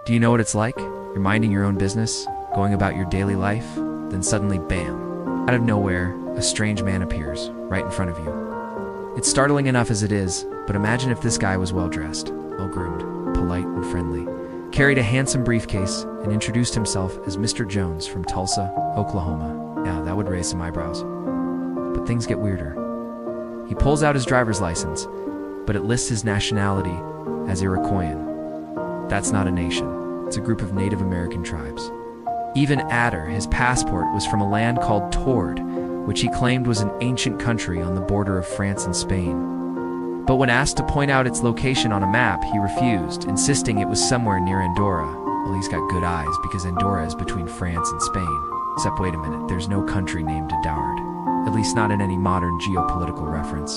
Do you know what it's like? You're minding your own business, going about your daily life, then suddenly, bam, out of nowhere, a strange man appears right in front of you. It's startling enough as it is, but imagine if this guy was well-dressed, well-groomed, polite and friendly, carried a handsome briefcase, and introduced himself as Mr. Jones from Tulsa, Oklahoma. Yeah, that would raise some eyebrows. But things get weirder. He pulls out his driver's license, but it lists his nationality as Iroquoian. That's not a nation. It's a group of Native American tribes. Even adder, his passport was from a land called Taured, which he claimed was an ancient country on the border of France and Spain. But when asked to point out its location on a map, he refused, insisting it was somewhere near Andorra. Well, he's got good eyes, because Andorra is between France and Spain. Except wait a minute, there's no country named Taured. At least not in any modern geopolitical reference.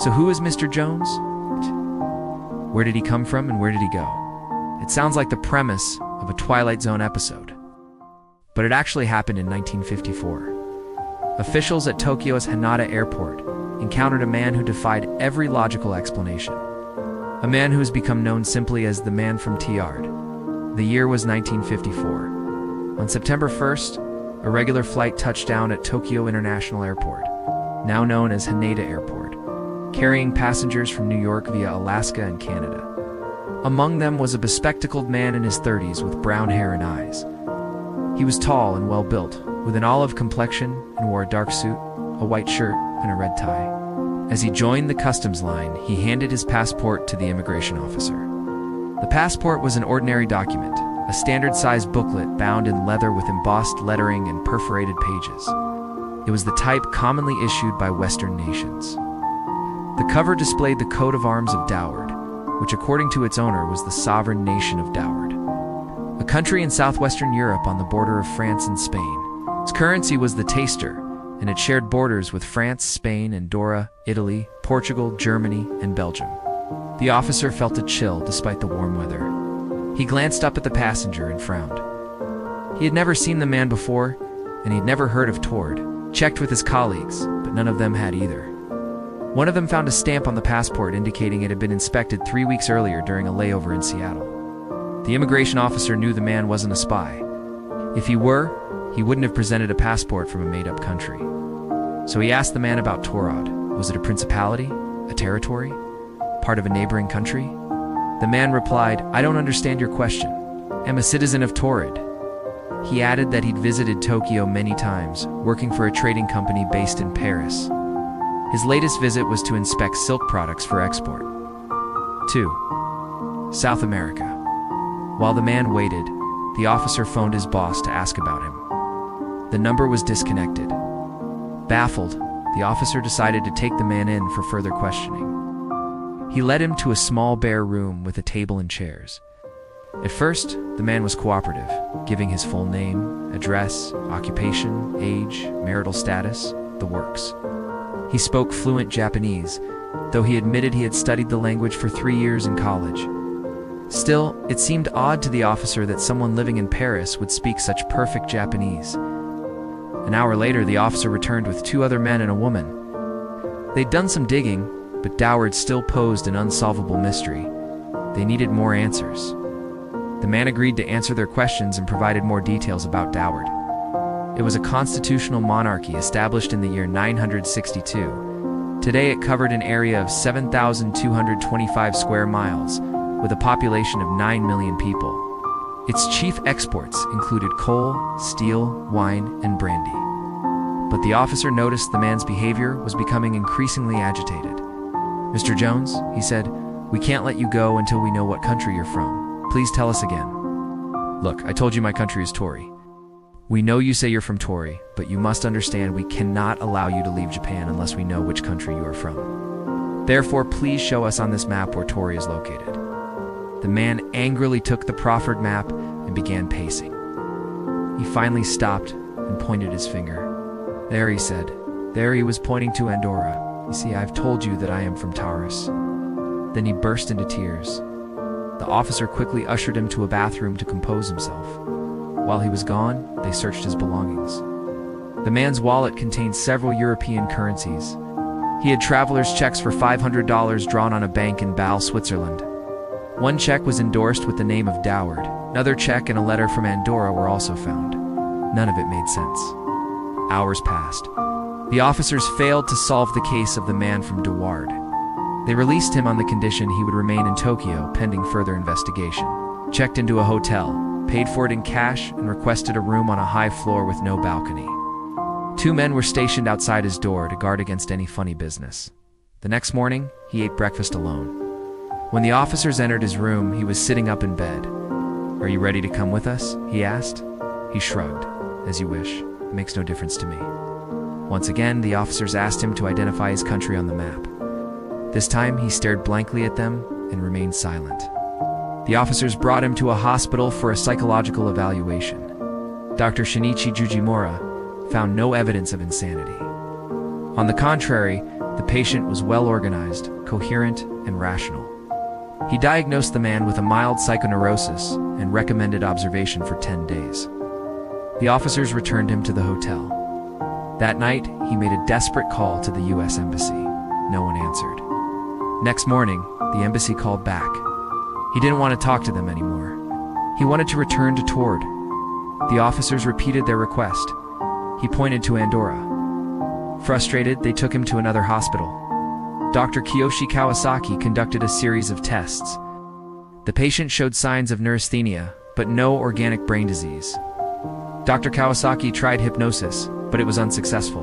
So who is Mr. Jones? Where did he come from and where did he go? It sounds like the premise of a Twilight Zone episode. But it actually happened in 1954. Officials at Tokyo's Haneda airport encountered a man who defied every logical explanation. A man who has become known simply as the man from Taured. The year was 1954. On September 1st, a regular flight touched down at Tokyo International Airport, now known as Haneda Airport, carrying passengers from New York via Alaska and Canada. Among them was a bespectacled man in his 30s with brown hair and eyes. He was tall and well-built, with an olive complexion, and wore a dark suit, a white shirt, and a red tie. As he joined the customs line, he handed his passport to the immigration officer. The passport was an ordinary document, a standard-sized booklet bound in leather with embossed lettering and perforated pages. It was the type commonly issued by Western nations. The cover displayed the coat of arms of Taured, which according to its owner was the sovereign nation of Taured, a country in southwestern Europe on the border of France and Spain. Its currency was the taster, and it shared borders with France, Spain, Andorra, Italy, Portugal, Germany, and Belgium. The officer felt a chill despite the warm weather. He glanced up at the passenger and frowned. He had never seen the man before, and he'd never heard of Taured. Checked with his colleagues, but none of them had either. One of them found a stamp on the passport indicating it had been inspected 3 weeks earlier during a layover in Seattle. The immigration officer knew the man wasn't a spy. If he were, he wouldn't have presented a passport from a made-up country. So he asked the man about Taured. Was it a principality? A territory? Part of a neighboring country? The man replied, "I don't understand your question. I'm a citizen of Taured." He added that he'd visited Tokyo many times, working for a trading company based in Paris. His latest visit was to inspect silk products for export. 2. South America. While the man waited, the officer phoned his boss to ask about him. The number was disconnected. Baffled, the officer decided to take the man in for further questioning. He led him to a small bare room with a table and chairs. At first, the man was cooperative, giving his full name, address, occupation, age, marital status, the works. He spoke fluent Japanese, though he admitted he had studied the language for 3 years in college. Still, it seemed odd to the officer that someone living in Paris would speak such perfect Japanese. An hour later, the officer returned with 2 other men and a woman. They'd done some digging, but Taured still posed an unsolvable mystery. They needed more answers. The man agreed to answer their questions and provided more details about Taured. It was a constitutional monarchy established in the year 962. Today it covered an area of 7,225 square miles, with a population of 9 million people. Its chief exports included coal, steel, wine, and brandy. But the officer noticed the man's behavior was becoming increasingly agitated. "Mr. Jones," he said, "we can't let you go until we know what country you're from. Please tell us again." "Look, I told you my country is Tori. We know you say you're from Tori, but you must understand we cannot allow you to leave Japan unless we know which country you are from. Therefore, please show us on this map where Tori is located." The man angrily took the proffered map and began pacing. He finally stopped and pointed his finger. "There," he said. There he was pointing to Andorra. "You see, I've told you that I am from Taurus." Then he burst into tears. The officer quickly ushered him to a bathroom to compose himself. While he was gone, they searched his belongings. The man's wallet contained several European currencies. He had traveler's checks for $500 drawn on a bank in Bâle, Switzerland. One check was endorsed with the name of Taured. Another check and a letter from Andorra were also found. None of it made sense. Hours passed. The officers failed to solve the case of the man from Taured. They released him on the condition he would remain in Tokyo pending further investigation. Checked into a hotel, paid for it in cash, and requested a room on a high floor with no balcony. 2 men were stationed outside his door to guard against any funny business. The next morning, he ate breakfast alone. When the officers entered his room, he was sitting up in bed. "Are you ready to come with us?" he asked. He shrugged. "As you wish. It makes no difference to me." Once again, the officers asked him to identify his country on the map. This time, he stared blankly at them and remained silent. The officers brought him to a hospital for a psychological evaluation. Dr. Shinichi Jujimura found no evidence of insanity. On the contrary, the patient was well organized, coherent, and rational. He diagnosed the man with a mild psychoneurosis and recommended observation for 10 days. The officers returned him to the hotel. That night, he made a desperate call to the U.S. Embassy. No one answered. Next morning, the embassy called back. He didn't want to talk to them anymore. He wanted to return to Taured. The officers repeated their request. He pointed to Andorra. Frustrated, they took him to another hospital. Dr. Kiyoshi Kawasaki conducted a series of tests. The patient showed signs of neurasthenia, but no organic brain disease. Dr. Kawasaki tried hypnosis, but it was unsuccessful.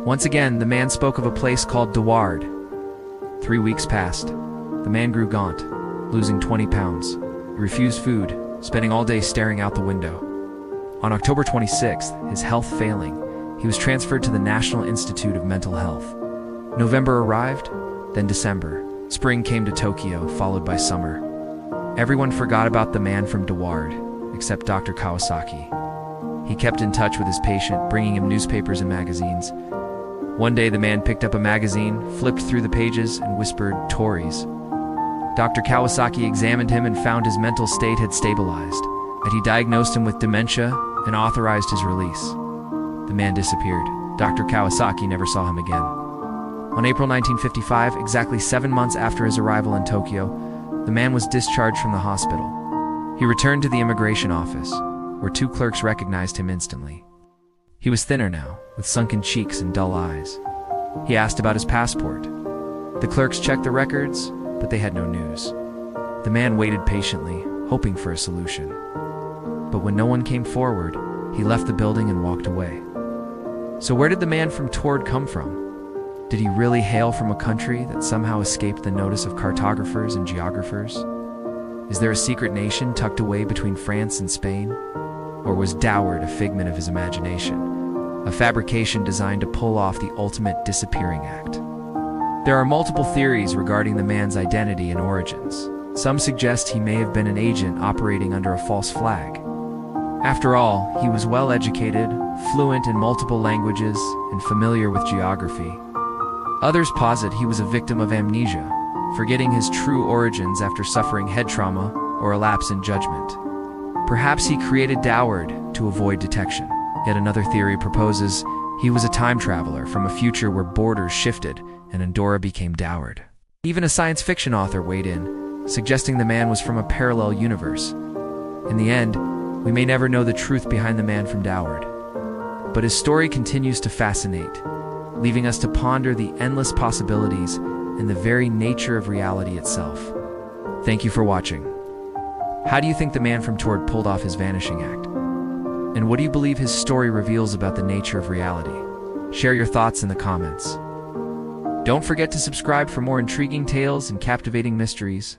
Once again, the man spoke of a place called Taured. 3 weeks passed. The man grew gaunt, losing 20 pounds. He refused food, spending all day staring out the window. On October 26th, his health failing, he was transferred to the National Institute of Mental Health. November arrived, then December. Spring came to Tokyo, followed by summer. Everyone forgot about the man from Taured, except Dr. Kawasaki. He kept in touch with his patient, bringing him newspapers and magazines. One day, the man picked up a magazine, flipped through the pages, and whispered, "Tories." Dr. Kawasaki examined him and found his mental state had stabilized, and he diagnosed him with dementia and authorized his release. The man disappeared. Dr. Kawasaki never saw him again. On April 1955, exactly 7 months after his arrival in Tokyo, the man was discharged from the hospital. He returned to the immigration office, where 2 clerks recognized him instantly. He was thinner now, with sunken cheeks and dull eyes. He asked about his passport. The clerks checked the records, but they had no news. The man waited patiently, hoping for a solution. But when no one came forward, he left the building and walked away. So where did the man from Taured come from? Did he really hail from a country that somehow escaped the notice of cartographers and geographers? Is there a secret nation tucked away between France and Spain? Or was Taured a figment of his imagination, a fabrication designed to pull off the ultimate disappearing act? There are multiple theories regarding the man's identity and origins. Some suggest he may have been an agent operating under a false flag. After all, he was well educated, fluent in multiple languages, and familiar with geography. Others posit he was a victim of amnesia, forgetting his true origins after suffering head trauma or a lapse in judgment. Perhaps he created Taured to avoid detection. Yet another theory proposes he was a time traveler from a future where borders shifted and Andorra became Taured. Even a science fiction author weighed in, suggesting the man was from a parallel universe. In the end, we may never know the truth behind the man from Taured. But his story continues to fascinate, leaving us to ponder the endless possibilities and the very nature of reality itself. Thank you for watching. How do you think the man from Taured pulled off his vanishing act? And what do you believe his story reveals about the nature of reality? Share your thoughts in the comments. Don't forget to subscribe for more intriguing tales and captivating mysteries.